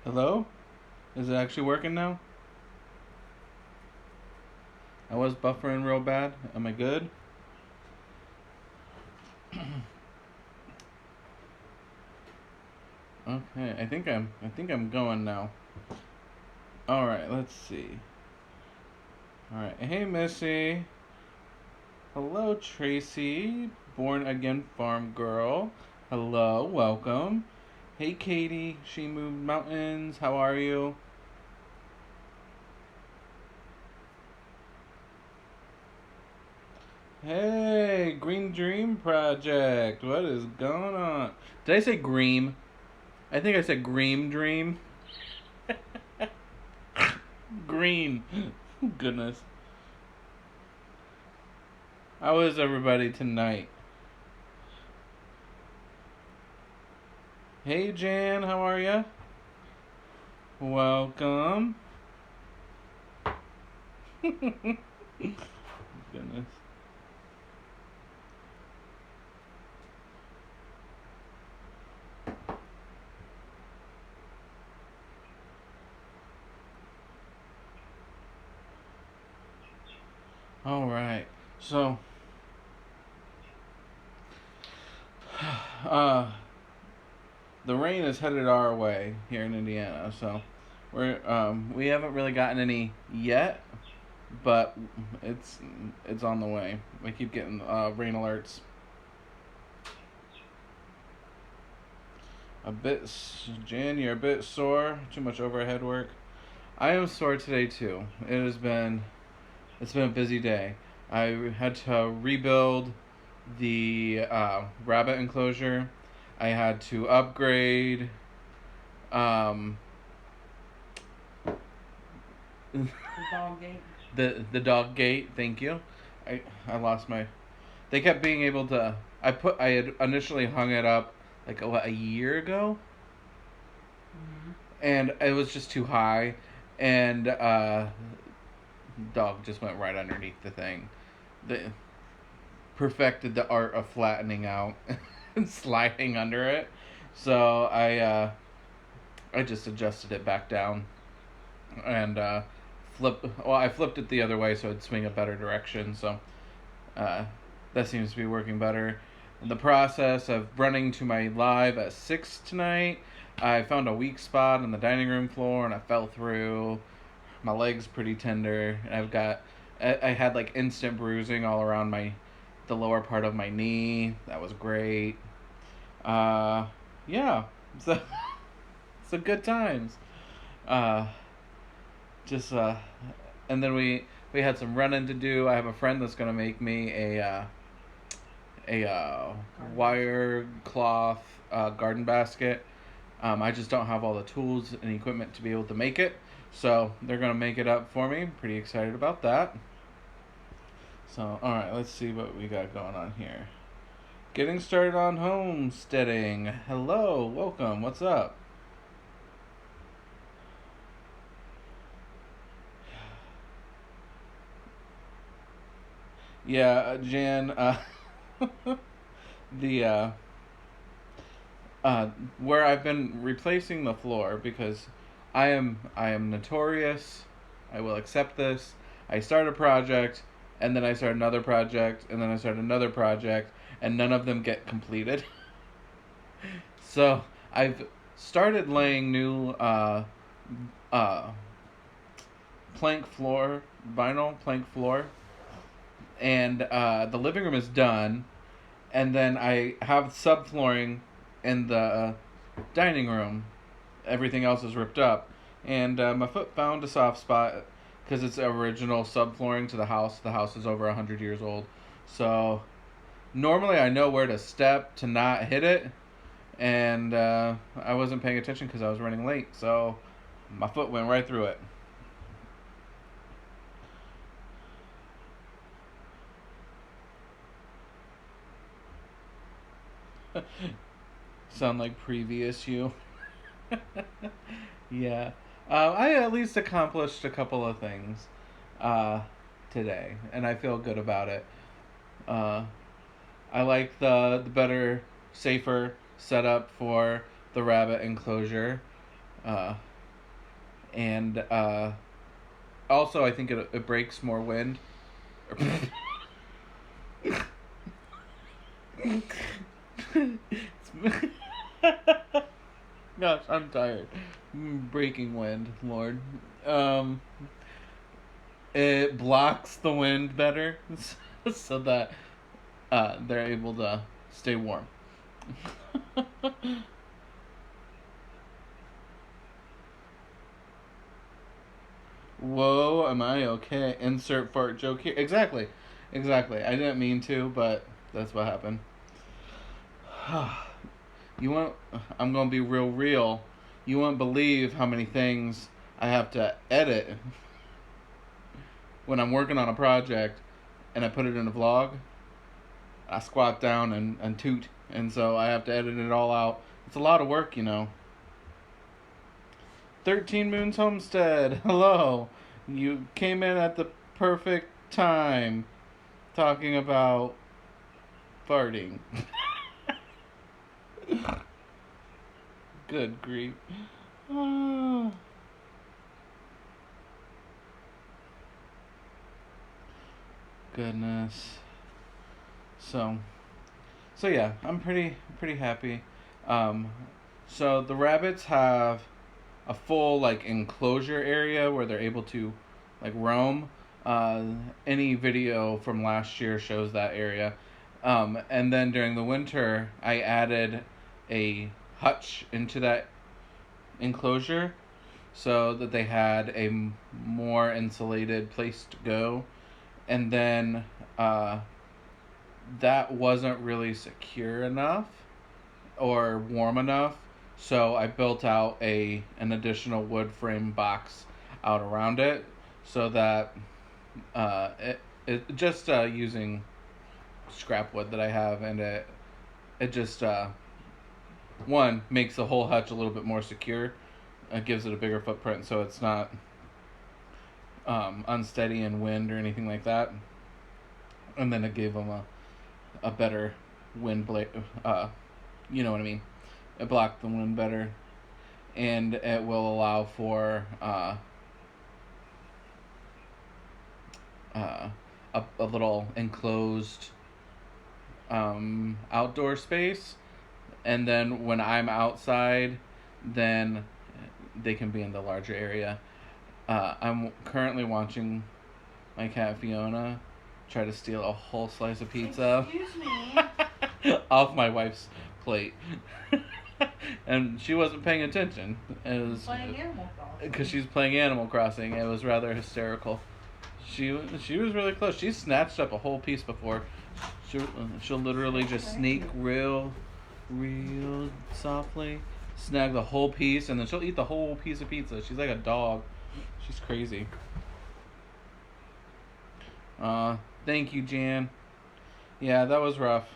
Hello? Is it actually working now? I was buffering real bad. Am I good? Okay, I think I'm going now. All right, let's see. All right. Hey, Missy. Hello, Tracy. Born again farm girl. Hello, welcome. Hey, Katie. She moved mountains. How are you? Hey, Green Dream Project. What is going on? Did I say Green? I think I said Green Dream. Green. Goodness. How is everybody tonight? Hey Jan, how are ya? Welcome. Goodness. All right. So, uh, the rain is headed our way here in Indiana. So, we haven't really gotten any yet, but it's it's on the way. We keep getting rain alerts. Jan, you're a bit sore. Too much overhead work. I am sore today too. It's been a busy day. I had to rebuild the rabbit enclosure. I had to upgrade um, The dog gate. the dog gate. Thank you. I lost my. They kept being able to. I had initially hung it up like a year ago, Mm-hmm. and it was just too high, and dog just went right underneath the thing. The perfected the art of flattening out and sliding under it. So I just adjusted it back down and I flipped it the other way so it'd swing a better direction. So uh, that seems to be working better. In the process of running to my live at 6 tonight, I found a weak spot on the dining room floor and I fell through. My leg's pretty tender, and I had like instant bruising all around the lower part of my knee. That was great. Uh, yeah, so so good times. Uh, just and then we had some running to do. I have a friend that's gonna make me a wire cloth garden basket. I just don't have all the tools and equipment to be able to make it, so they're gonna make it up for me. Pretty excited about that. So, all right, let's see what we got going on here. Getting started on homesteading. Hello, welcome. What's up? Yeah, Jan. The where I've been replacing the floor because I am notorious. I will accept this. I start a project, and then I start another project, and then I start another project, and none of them get completed. So I've started laying new uh, plank floor, vinyl plank floor, and the living room is done, and then I have subflooring in the dining room. Everything else is ripped up, and my foot found a soft spot because it's original subflooring to the house. The house is over 100 years old, so normally I know where to step to not hit it, and I wasn't paying attention because I was running late, so my foot went right through it. Sound like previous you. Yeah. I at least accomplished a couple of things uh, today, and I feel good about it. Uh, I like the better, safer setup for the rabbit enclosure. and also I think it breaks more wind. Gosh, I'm tired. Breaking wind, Lord. Um, it blocks the wind better, so that they're able to stay warm. Whoa, am I okay? Insert fart joke here. Exactly, exactly. I didn't mean to, but that's what happened. You want? I'm gonna be real. You won't believe how many things I have to edit when I'm working on a project, and I put it in a vlog. I squat down and toot, and so I have to edit it all out. It's a lot of work, 13 Moons Homestead, hello. You came in at the perfect time talking about farting. Good grief. Ah. Goodness. So, so yeah, I'm pretty happy. Um, so the rabbits have a full like enclosure area where they're able to like roam. Uh, any video from last year shows that area. And then during the winter, I added a hutch into that enclosure so that they had a more insulated place to go. And then that wasn't really secure enough or warm enough, so I built out an additional wood frame box out around it, so that it just using scrap wood that I have, and it just one makes the whole hutch a little bit more secure. It gives it a bigger footprint, so it's not unsteady in wind or anything like that. And then it gave them a better wind blade. You know what I mean? It blocked the wind better, and it will allow for uh, a little enclosed outdoor space. And then when I'm outside, then they can be in the larger area. I'm currently watching my cat Fiona try to steal a whole slice of pizza. Excuse me. Off my wife's plate. And she wasn't paying attention. It was Playing Animal Crossing. because she's playing Animal Crossing. It was rather hysterical. She was really close. She snatched up a whole piece before. She'll literally just sneak real softly, snag the whole piece, and then she'll eat the whole piece of pizza. She's like a dog. She's crazy. Thank you, Jan. Yeah, that was rough.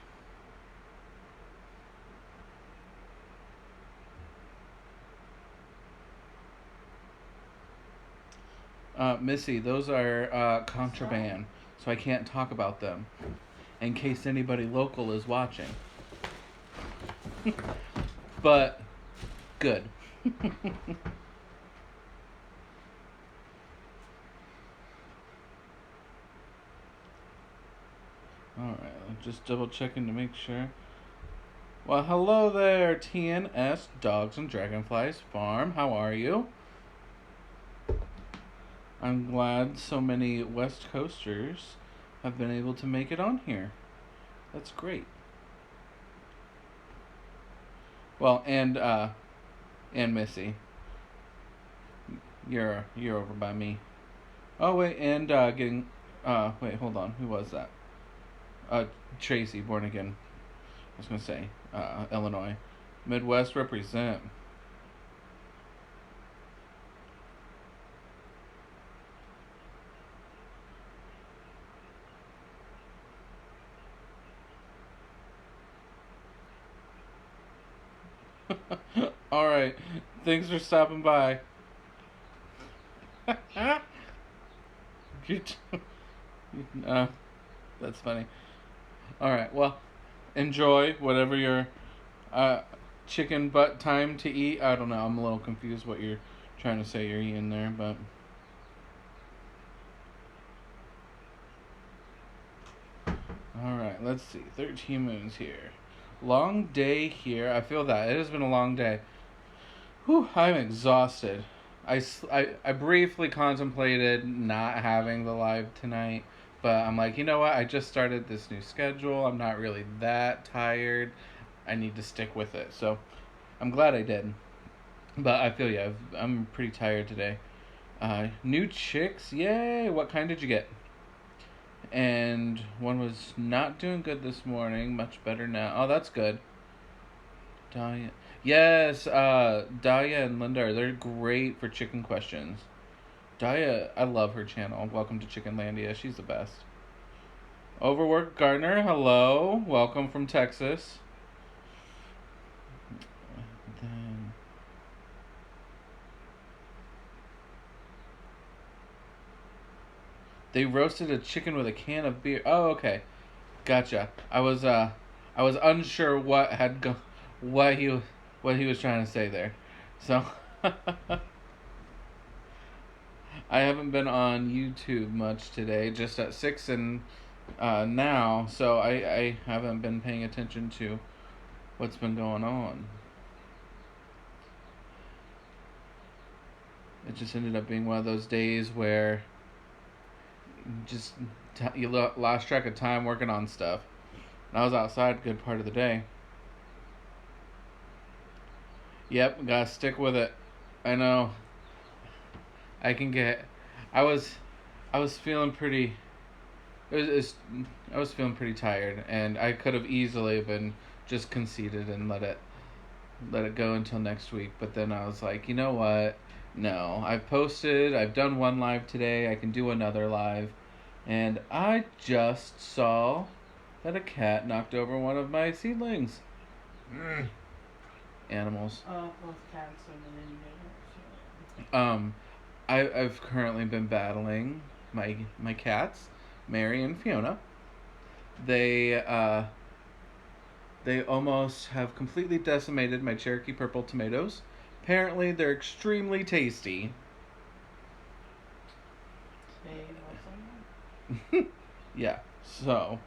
Missy, those are contraband, so I can't talk about them in case anybody local is watching. But, good. Alright, I'm just double checking to make sure. Well, hello there, TNS Dogs and Dragonflies Farm. How are you? I'm glad so many West Coasters have been able to make it on here. That's great. Well, and Missy, you're over by me. Oh wait, and getting wait, hold on. Who was that? Tracy, born again. I was gonna say Illinois, Midwest represent. All right, thanks for stopping by. That's funny. All right, well, enjoy whatever your chicken butt time to eat. I don't know. I'm a little confused what you're trying to say your E in there, but. Alright, let's see. 13 moons here. Long day here. I feel that. It has been a long day. Whew, I'm exhausted. I briefly contemplated not having the live tonight, but I'm like, you know what? I just started this new schedule. I'm not really that tired. I need to stick with it. So I'm glad I did. But I feel you. I'm pretty tired today. New chicks. Yay. What kind did you get? And one was not doing good this morning. Much better now. Oh, that's good. Dahlia. Yes, Dahlia and Linda, they're great for chicken questions. Dahlia, I love her channel. Welcome to Chickenlandia. She's the best. Overworked Gardner, hello. Welcome from Texas. Then they roasted a chicken with a can of beer. Oh, okay. Gotcha. I was unsure what he was trying to say there. So I haven't been on YouTube much today, just at 6 and now, so I haven't been paying attention to what's been going on. It just ended up being one of those days where you lost track of time working on stuff. And I was outside a good part of the day. Yep, gotta stick with it. I know. I can get. I was, I was feeling pretty. I was feeling pretty tired, and I could have easily been just conceited and let it go until next week. But then I was like, you know what? No, I've posted. I've done one live today. I can do another live, and I just saw that a cat knocked over one of my seedlings. Animals. Oh, both cats and an Um, I've currently been battling my cats, Mary and Fiona. They they almost have completely decimated my Cherokee purple tomatoes. Apparently, they're extremely tasty. They also Yeah. So.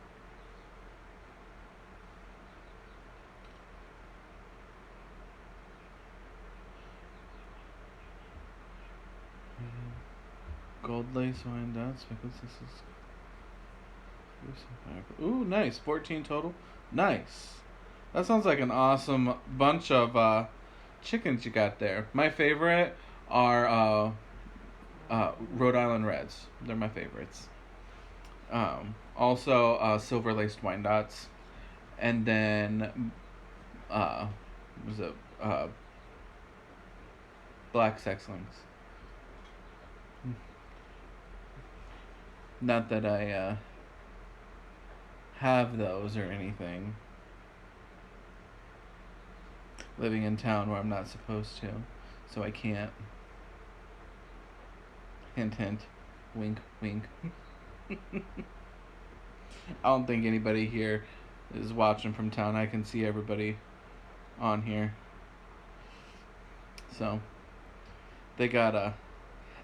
Gold lace wine dots. Ooh, nice. 14 total. Nice. That sounds like an awesome bunch of chickens you got there. My favorite are Rhode Island Reds. They're my favorites. Also, silver laced wine dots. And then, was it black sexlings? Not that I have those or anything. Living in town where I'm not supposed to, so I can't. Hint, hint. Wink, wink. I don't think anybody here is watching from town. I can see everybody on here. So, they got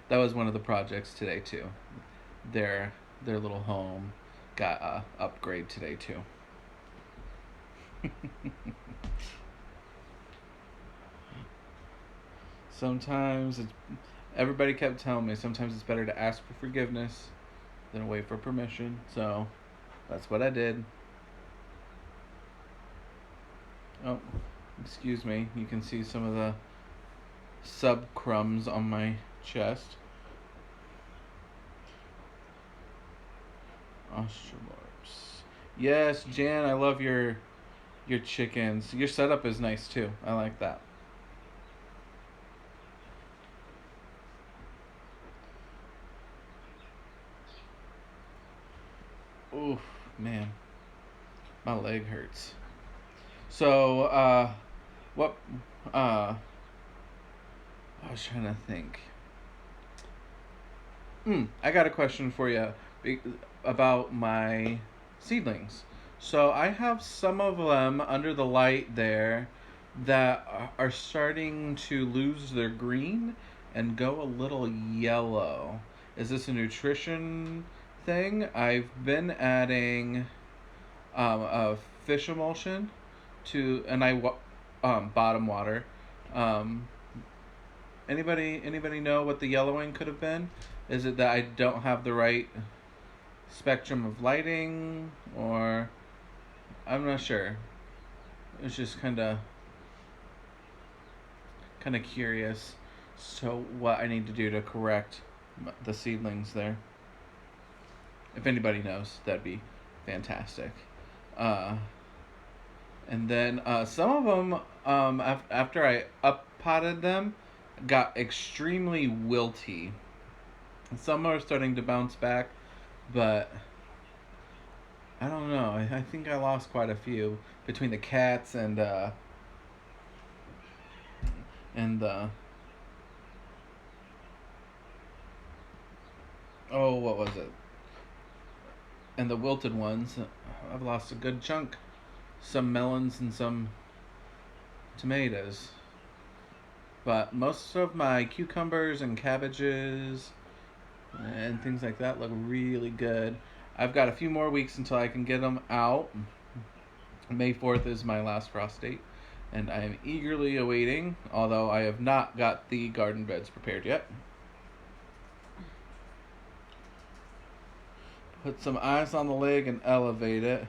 that was one of the projects today too. Their little home got a upgrade today too. Sometimes everybody kept telling me sometimes it's better to ask for forgiveness than wait for permission. So that's what I did. Oh, excuse me. You can see some of the sub crumbs on my chest. Australorps. Yes, Jan, I love your chickens. Your setup is nice too. I like that. Oof, man. My leg hurts. So, what I was trying to think. I got a question for you about my seedlings. So I have some of them under the light there that are starting to lose their green, and go a little yellow. Is this a nutrition thing? I've been adding a fish emulsion to, and bottom water. Um, anybody know what the yellowing could have been? Is it that I don't have the right spectrum of lighting, or I'm not sure. It's just kind of curious. So what I need to do to correct the seedlings there. If anybody knows, that'd be fantastic. And then some of them, after I up potted them, got extremely wilty. Some are starting to bounce back, but I don't know. I think I lost quite a few between the cats and the oh, what was it? And the wilted ones. I've lost a good chunk. Some melons and some tomatoes. But most of my cucumbers and cabbages and things like that look really good. I've got a few more weeks until I can get them out. May 4th is my last frost date, and I am eagerly awaiting, although I have not got the garden beds prepared yet. Put some ice on the leg and elevate it.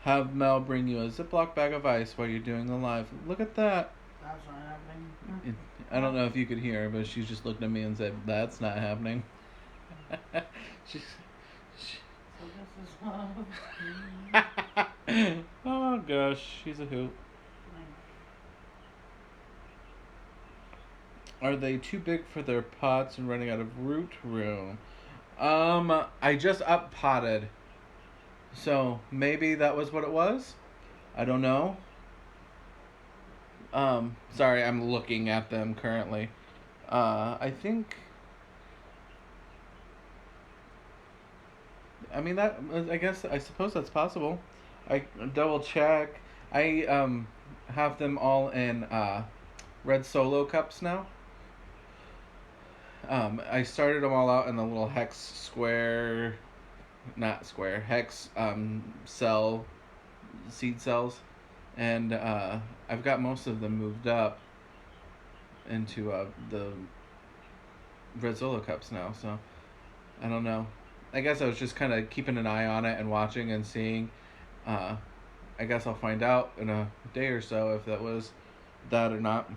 Have Mel bring you a Ziploc bag of ice while you're doing the live. Look at that. That's not happening. I don't know if you could hear her, but she just looked at me and said, "That's not happening." She's, So this is oh gosh, she's a hoot. Are they too big for their pots and running out of root room? I just up potted, so maybe that was what it was. I don't know. Sorry, I'm looking at them currently. I think. I mean that. I suppose that's possible. I double check. I have them all in red solo cups now. I started them all out in the little hex square, not square, hex cell, seed cells, and I've got most of them moved up into the red solo cups now. So I don't know. I guess I was just kind of keeping an eye on it and watching and seeing. I guess I'll find out in a day or so if that was that or not.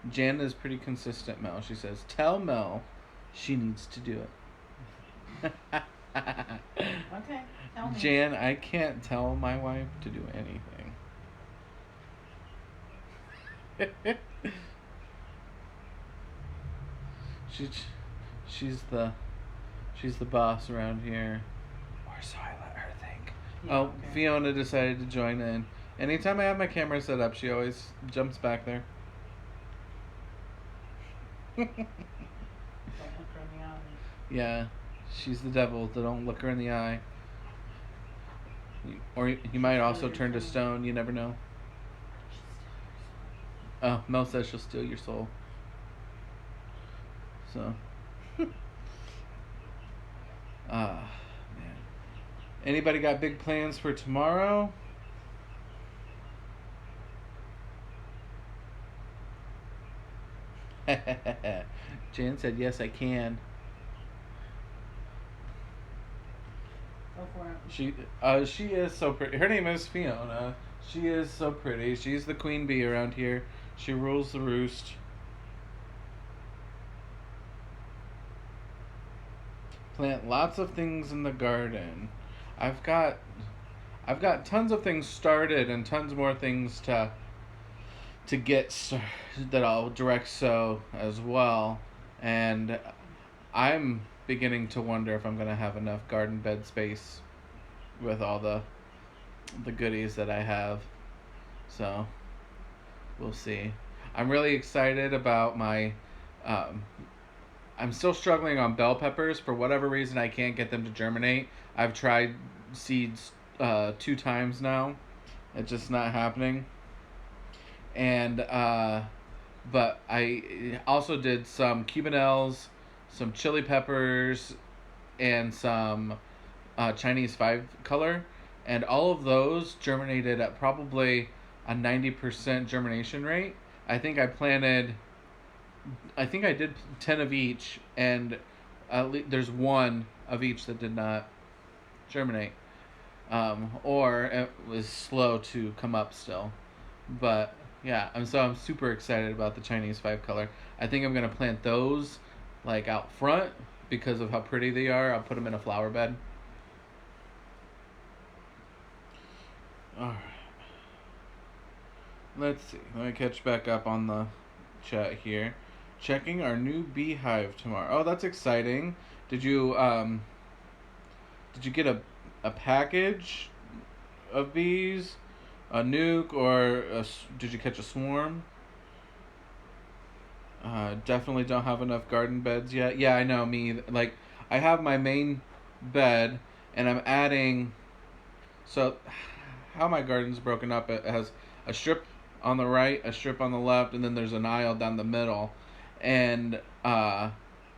Jan is pretty consistent, Mel. She says, "Tell Mel she needs to do it." Okay, tell me. Jan, I can't tell my wife to do anything. she's the boss around here. Or so I let her think. Yeah, Oh, okay. Fiona decided to join in. Anytime I have my camera set up, she always jumps back there. Don't look her in the eye. Yeah, she's the devil. Don't look her in the eye. Or you might also turn to stone. You never know. Oh, Mel says she'll steal your soul. So. Man. Anybody got big plans for tomorrow? Jan said, "Yes, I can." Go for it. She is so pretty. Her name is Fiona. She is so pretty. She's the queen bee around here. She rules the roost. Plant lots of things in the garden. I've got tons of things started and tons more things to get that I'll direct sow as well, and I'm beginning to wonder if I'm gonna have enough garden bed space with all the goodies that I have. So we'll see. I'm really excited about my. I'm still struggling on bell peppers. For whatever reason, I can't get them to germinate. I've tried seeds 2 times now. It's just not happening. and but I also did some cubanelles, some chili peppers, and some Chinese 5 color, and all of those germinated at probably a 90% germination rate. I think I planted, I think I did 10 of each, and there's one of each that did not germinate, or it was slow to come up still. But yeah, I'm super excited about the Chinese 5 color. I think I'm gonna plant those like out front because of how pretty they are. I'll put them in a flower bed. All right. Let's see. Let me catch back up on the chat here. Checking our new beehive tomorrow. Oh, that's exciting. Did you did you get a package of bees, a nuke, or did you catch a swarm? Definitely don't have enough garden beds yet. Yeah, I know me. Like, I have my main bed, and I'm adding. So, how my garden's broken up, it has a strip on the right, a strip on the left, and then there's an aisle down the middle. And I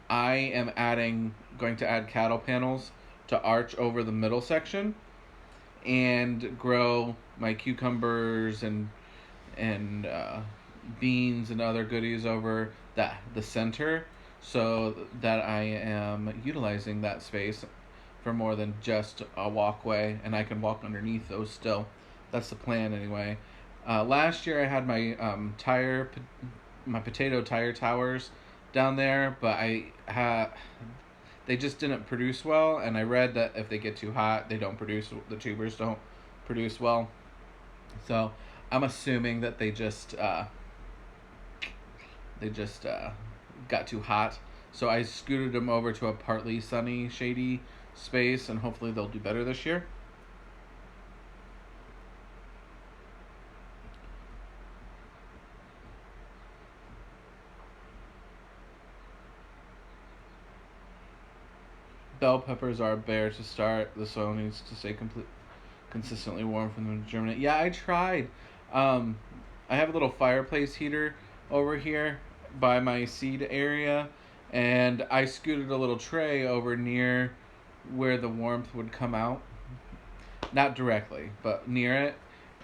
am going to add cattle panels to arch over the middle section and grow my cucumbers and beans and other goodies over the center, so that I am utilizing that space for more than just a walkway, and I can walk underneath those still. That's the plan anyway. Last year I had my potato tire towers down there, but they just didn't produce well, and I read that if they get too hot, the tubers don't produce well. So I'm assuming that they just got too hot. So I scooted them over to a partly sunny, shady space, and hopefully they'll do better this year. Bell peppers are bare to start. The soil needs to stay consistently warm for them to germinate. Yeah, I tried. Um, I have a little fireplace heater over here by my seed area, and I scooted a little tray over near where the warmth would come out. Not directly, but near it,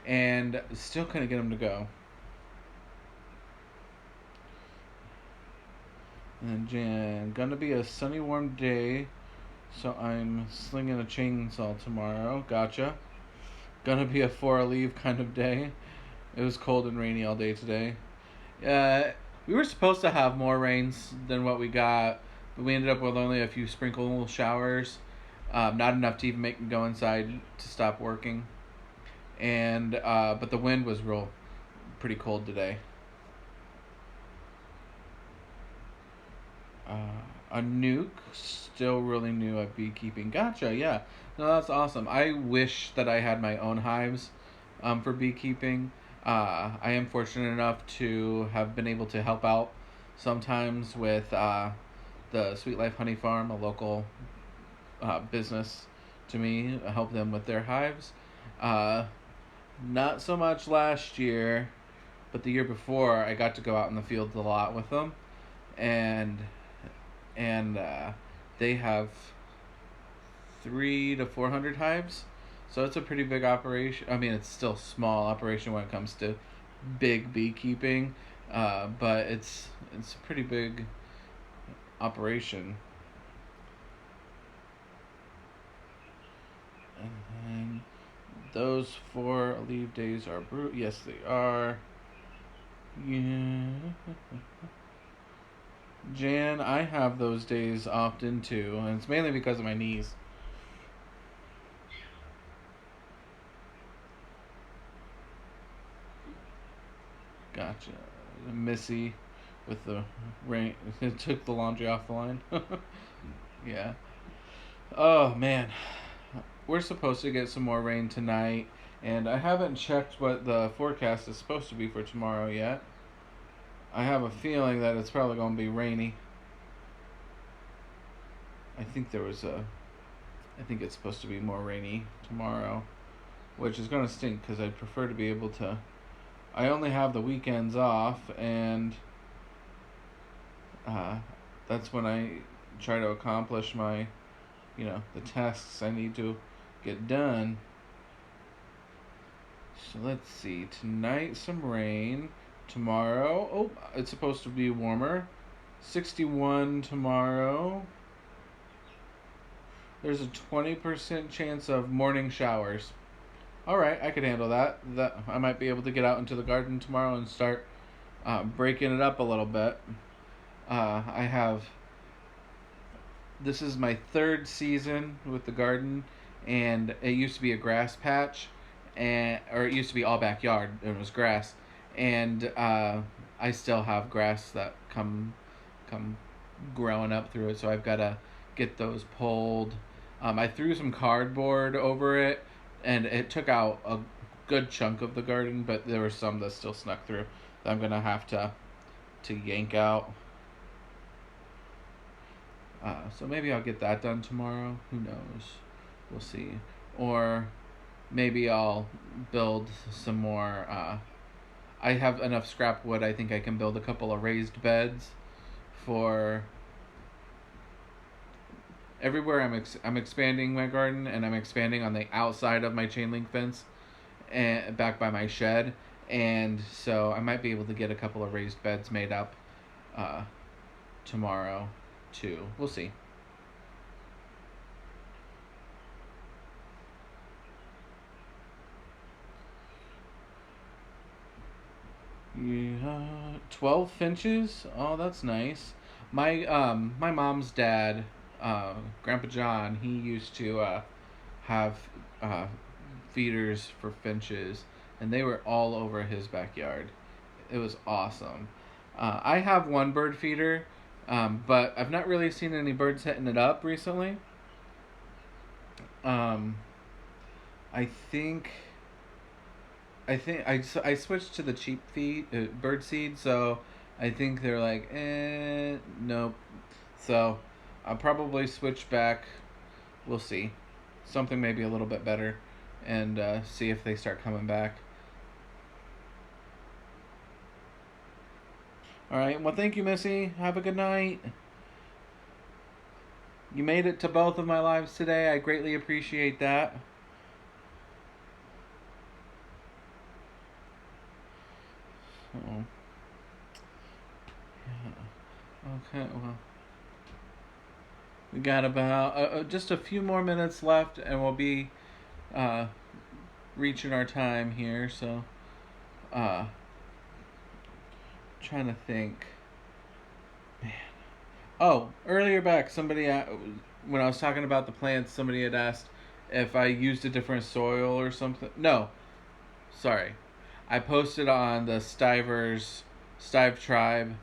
and still couldn't get them to go. And Jan, gonna be a sunny, warm day, so I'm slinging a chainsaw tomorrow. Gotcha. Gonna be a four leave kind of day. It was cold and rainy all day today. Uh, we were supposed to have more rains than what we got, but we ended up with only a few sprinkle showers. Not enough to even make me go inside to stop working. And but the wind was pretty cold today. A nuke, still really new at beekeeping. Gotcha. Yeah, no, that's awesome. I wish that I had my own hives, for beekeeping. I am fortunate enough to have been able to help out sometimes with the Sweet Life Honey Farm, a local business to me. I help them with their hives. Uh, Not so much last year, but the year before, I got to go out in the fields a lot with them, and and they have 300 to 400 hives, so it's a pretty big operation. I mean, it's still small operation when it comes to big beekeeping, but it's a pretty big operation. And those 4 leave days are brutal. Yes, they are. Yeah. Jan, I have those days often too, and it's mainly because of my knees. Gotcha. Missy with the rain. It took the laundry off the line. Yeah. Oh, man. We're supposed to get some more rain tonight, and I haven't checked what the forecast is supposed to be for tomorrow yet. I have a feeling that it's probably going to be rainy. I think there was a. I think it's supposed to be more rainy tomorrow, which is going to stink because I'd prefer to be able to I only have the weekends off, and uh, that's when I try to accomplish my, the tasks I need to get done. So let's see. Tonight, some rain. Tomorrow, oh, it's supposed to be warmer. 61 tomorrow. There's a 20% chance of morning showers. All right, I could handle that. That I might be able to get out into the garden tomorrow and start breaking it up a little bit. I have. This is my third season with the garden, and it used to be a grass patch, or it used to be all backyard and it was grass, and I still have grass that come growing up through it. So I've got to get those pulled. I threw some cardboard over it, and it took out a good chunk of the garden, but there were some that still snuck through that I'm gonna have to yank out. So maybe I'll get that done tomorrow. Who knows? We'll see. Or maybe I'll build some more. I have enough scrap wood. I think I can build a couple of raised beds for everywhere. I'm expanding my garden, and I'm expanding on the outside of my chain link fence and back by my shed. And so I might be able to get a couple of raised beds made up uh, tomorrow too. We'll see. Yeah, 12 finches. Oh, that's nice. My mom's dad, Grandpa John, he used to have uh, feeders for finches, and they were all over his backyard. It was awesome. I have one bird feeder, but I've not really seen any birds hitting it up recently. Um, I think I switched to the cheap feed bird seed, so I think they're like, nope. So I'll probably switch back. We'll see, something maybe a little bit better, and see if they start coming back. All right. Well, thank you, Missy. Have a good night. You made it to both of my lives today. I greatly appreciate that. Oh, yeah. Okay. Well, we got about just a few more minutes left, and we'll be uh, reaching our time here. So, uh, trying to think. Man. Oh, earlier back, somebody when I was talking about the plants, somebody had asked if I used a different soil or something. No, sorry. I posted on the Stive Tribe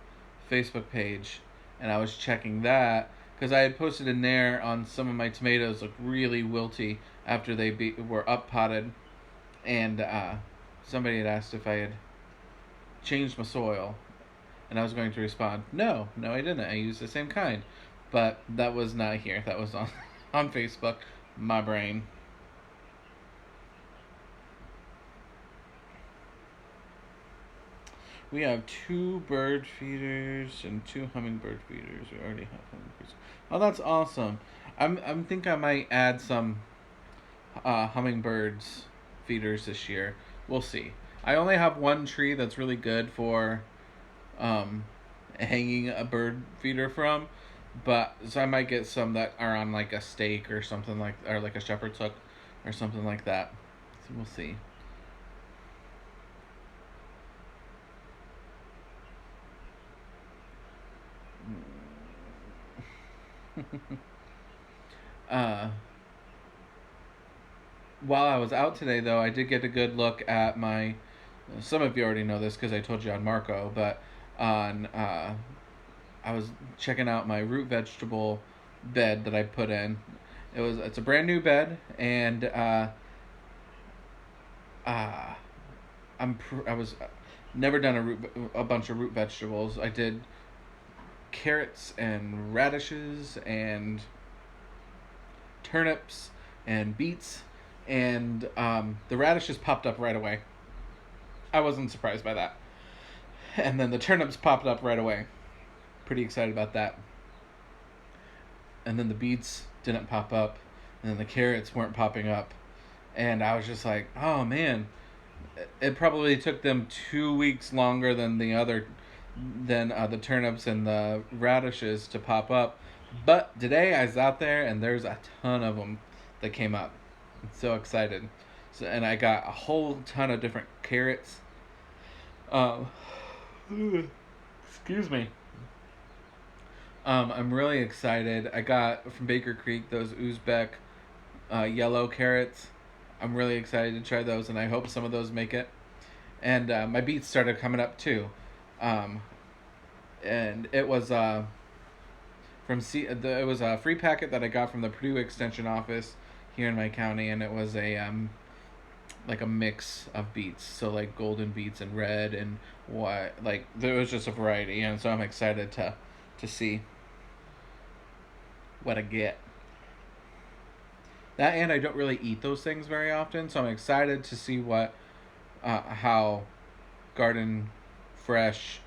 Facebook page, and I was checking that because I had posted in there on some of my tomatoes look really wilty after were up potted, and somebody had asked if I had changed my soil, and I was going to respond, no, I didn't. I used the same kind, but that was not here. That was on on Facebook. My brain. We have 2 bird feeders and 2 hummingbird feeders. We already have hummingbirds. Oh, that's awesome. I'm think I might add some hummingbirds feeders this year. We'll see. I only have one tree that's really good for um, hanging a bird feeder from, but so I might get some that are on like a stake or something or like a shepherd's hook or something like that. So we'll see. uh, while I was out today, though, I did get a good look at my. Some of you already know this because I told you on Marco, but on I was checking out my root vegetable bed that I put in. It's a brand new bed, and uh, I was never done a bunch of root vegetables. I did carrots and radishes and turnips and beets, and the radishes popped up right away. I wasn't surprised by that. And then the turnips popped up right away. Pretty excited about that. And then the beets didn't pop up, and then the carrots weren't popping up, and I was just like, oh man, it probably took them 2 weeks longer than the turnips and the radishes to pop up. But today I was out there and there's a ton of them that came up. I'm so excited. So, and I got a whole ton of different carrots. Um, excuse me. I'm really excited. I got from Baker Creek those Uzbek yellow carrots. I'm really excited to try those, and I hope some of those make it. And my beets started coming up too, um, and it was it was a free packet that I got from the Purdue Extension office here in my county, and it was a like a mix of beets, so like golden beets and red and white. Like there was just a variety, and so I'm excited to see what I get. That, and I don't really eat those things very often, so I'm excited to see what how garden fresh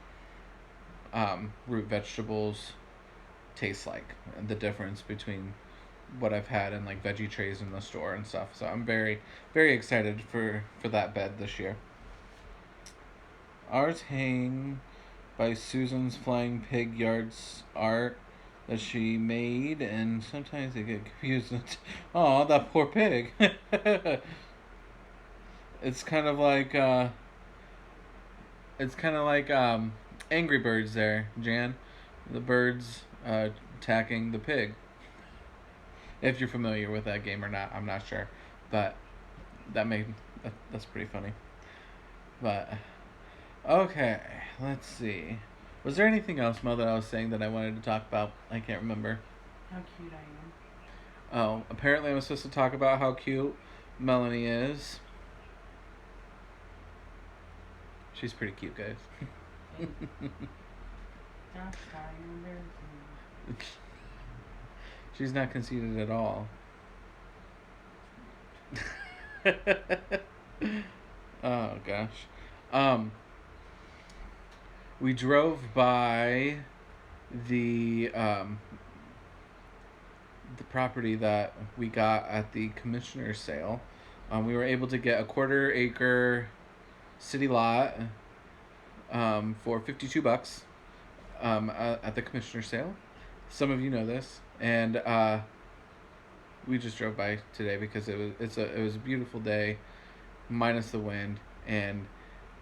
root vegetables taste like, and the difference between what I've had in like veggie trays in the store and stuff. So I'm very excited for that bed this year. Ours hang by Susan's Flying Pig Yards art that she made, and sometimes I get confused. Oh, that poor pig. It's kind of like Angry Birds there, Jan. The birds attacking the pig. If you're familiar with that game or not, I'm not sure, but that's pretty funny. But okay, let's see. Was there anything else, Mo, that I was saying that I wanted to talk about? I can't remember. How cute I am. Oh, apparently I'm supposed to talk about how cute Melanie is. She's pretty cute, guys. Gosh, Scottie, you're very cute. She's not conceited at all. Oh gosh. Um, we drove by the um, the property that we got at the commissioner's sale. We were able to get a quarter-acre city lot for $52 at the commissioner's sale. Some of you know this, and we just drove by today because it was a beautiful day, minus the wind, and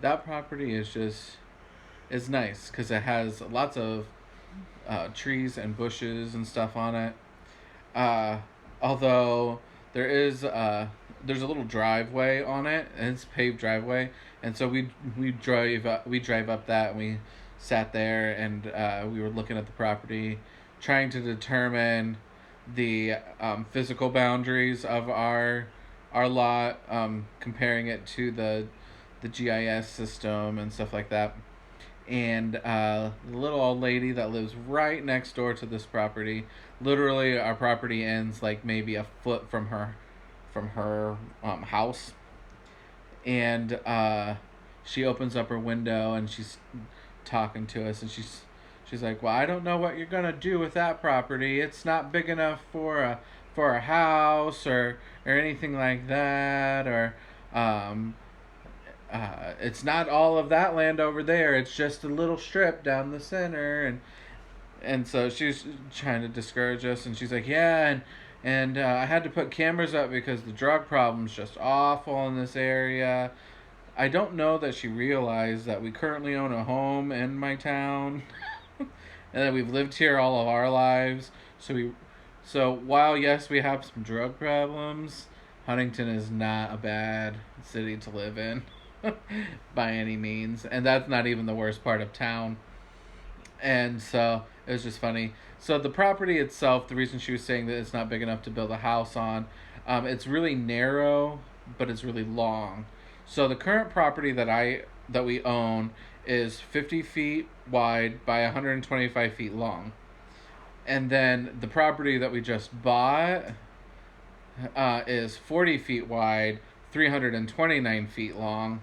that property is nice because it has lots of trees and bushes and stuff on it. Uh, Although there is there's a little driveway on it, and it's a paved driveway, and so we drive up that, and we sat there, and we were looking at the property, trying to determine the physical boundaries of our lot, comparing it to the GIS system and stuff like that. And the little old lady that lives right next door to this property, literally our property ends like maybe a foot from her house, and she opens up her window and she's talking to us, and she's like, well, I don't know what you're gonna do with that property. It's not big enough for a house or anything like that, or it's not all of that land over there. It's just a little strip down the center, and so she's trying to discourage us, and she's like, yeah, and I had to put cameras up because the drug problem's just awful in this area. I don't know that she realized that we currently own a home in my town, and that we've lived here all of our lives. So while yes, we have some drug problems, Huntington is not a bad city to live in by any means, and that's not even the worst part of town. And so it was just funny. So the property itself, the reason she was saying that it's not big enough to build a house on, it's really narrow, but it's really long. So the current property that we own is 50 feet wide by 125 feet long. And then the property that we just bought is 40 feet wide, 329 feet long.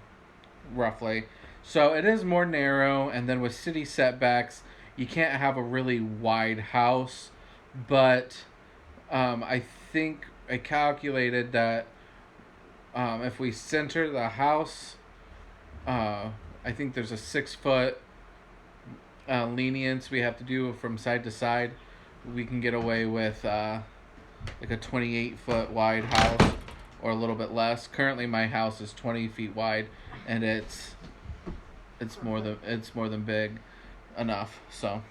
roughly. So it is more narrow, and then with city setbacks, you can't have a really wide house. But I think I calculated that if we center the house, uh, I think there's a 6 foot lenience we have to do from side to side. We can get away with like a 28-foot wide house or a little bit less. Currently, my house is 20 feet wide, and it's more than big enough. So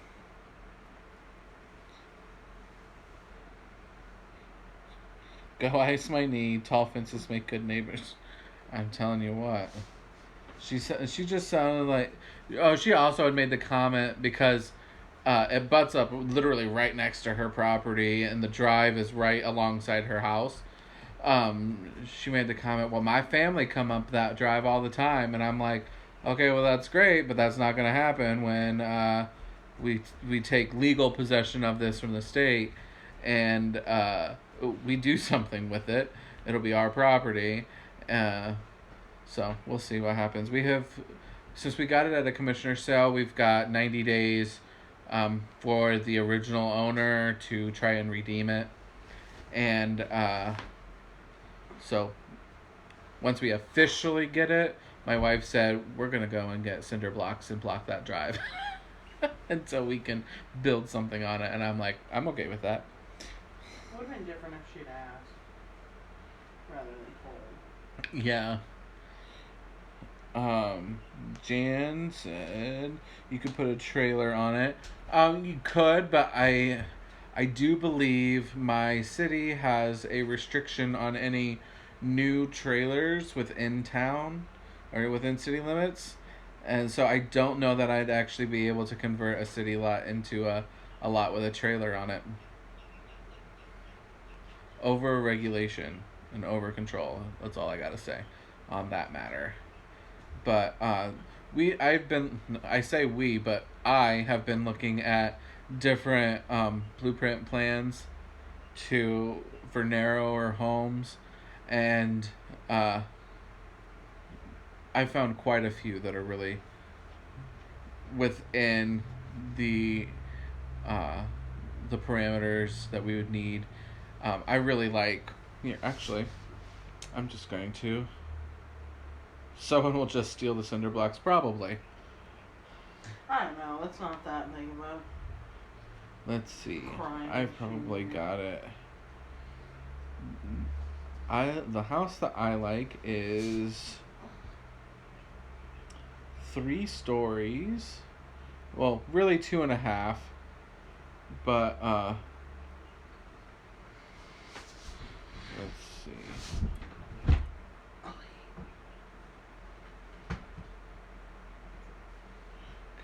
go ice my knee. Tall fences make good neighbors. I'm telling you what. She just sounded like. Oh, she also had made the comment because it butts up literally right next to her property, and the drive is right alongside her house. She made the comment, "Well, my family come up that drive all the time," and I'm like, "Okay, well that's great, but that's not going to happen when we take legal possession of this from the state, and we do something with it. It'll be our property." So we'll see what happens. We have, since we got it at a commissioner's sale, we've got 90 days for the original owner to try and redeem it. And so once we officially get it, my wife said, we're going to go and get cinder blocks and block that drive until we can build something on it. And I'm like, I'm okay with that. It would have been different if she'd asked rather than told. Yeah. Jan said you could put a trailer on it. You could, but I do believe my city has a restriction on any new trailers within town or within city limits. And so I don't know that I'd actually be able to convert a city lot into a lot with a trailer on it. Over regulation and over control. That's all I gotta say on that matter. But I say we, but I have been looking at different blueprint plans for narrower homes, and I found quite a few that are really within the the parameters that we would need. I really like here. Actually, I'm just going to. Someone will just steal the cinder blocks, probably. I don't know. It's not that big of a Let's see. crime. I've probably got it. The house that I like is 3 stories. Well, really 2.5. But let's see.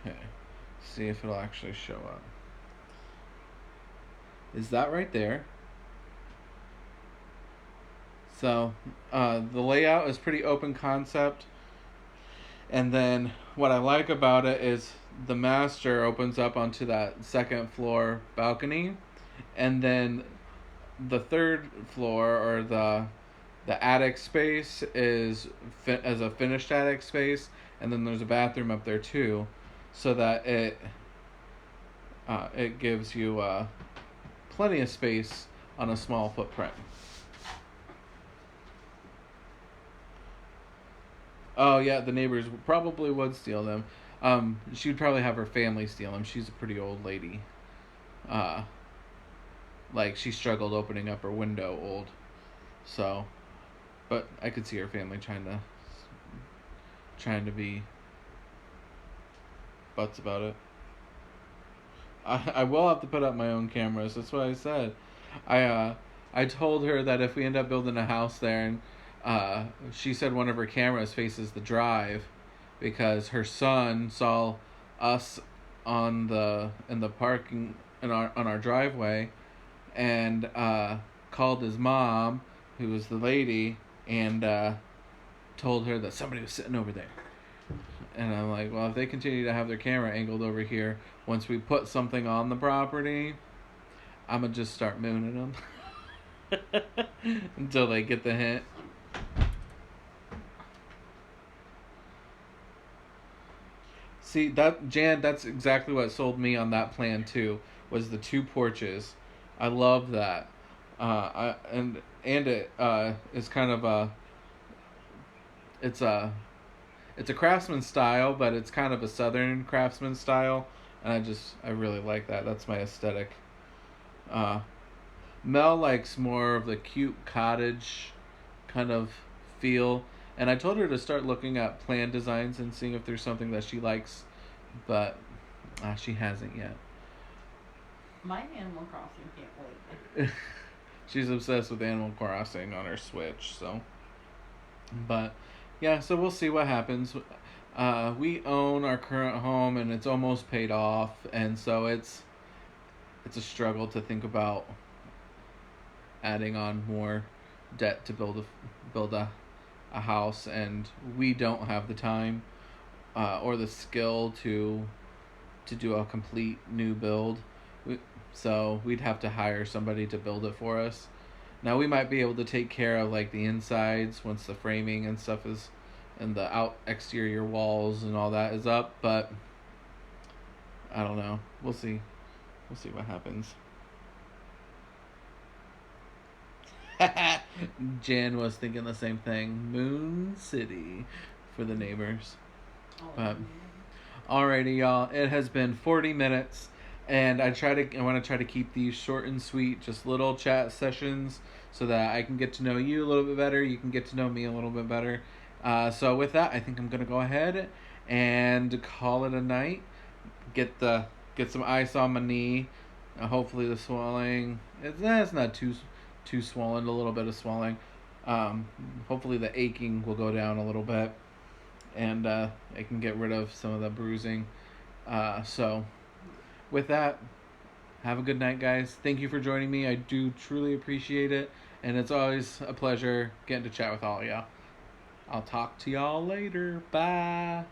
Okay. See if it'll actually show up. Is that right there? So, the layout is pretty open concept. And then what I like about it is the master opens up onto that second floor balcony. And then the third floor, or the attic space, is as a finished attic space. And then there's a bathroom up there too. So that it gives you plenty of space on a small footprint. Oh yeah, the neighbors probably would steal them. She'd probably have her family steal them. She's a pretty old lady. Like she struggled opening up her window, old. So, but I could see her family trying to be butts about it. I will have to put up my own cameras. That's what I said. I told her that if we end up building a house there, and she said one of her cameras faces the drive, because her son saw us in the parking on our driveway, and called his mom, who was the lady, and told her that somebody was sitting over there. And I'm like, well, if they continue to have their camera angled over here, once we put something on the property, I'm going to just start mooning them until they get the hint. See that, Jan, that's exactly what sold me on that plan too. Was the two porches. I love that. And it is kind of a it's a it's a craftsman style, but it's kind of a southern craftsman style, and I really like that. That's my aesthetic. Uh, Mel likes more of the cute cottage kind of feel, and I told her to start looking at plan designs and seeing if there's something that she likes, but she hasn't yet. My Animal Crossing can't wait. She's obsessed with Animal Crossing on her Switch, so. But yeah, so we'll see what happens. We own our current home, and it's almost paid off, and so it's a struggle to think about adding on more debt to build a house, and we don't have the time or the skill to do a complete new build. We, so we'd have to hire somebody to build it for us. Now we might be able to take care of like the insides once the framing and stuff is and the out exterior walls and all that is up, but I don't know. We'll see. We'll see what happens. Jan was thinking the same thing. Moon City for the neighbors. Oh, But alrighty, y'all. It has been 40 minutes, and I want to try to keep these short and sweet, just little chat sessions, so that I can get to know you a little bit better. You can get to know me a little bit better. So with that, I think I'm gonna go ahead and call it a night. Get some ice on my knee. Hopefully the swelling it's not too swollen. A little bit of swelling. Hopefully the aching will go down a little bit, and I can get rid of some of the bruising. So, with that, have a good night, guys. Thank you for joining me. I do truly appreciate it, and it's always a pleasure getting to chat with all of y'all. I'll talk to y'all later. Bye.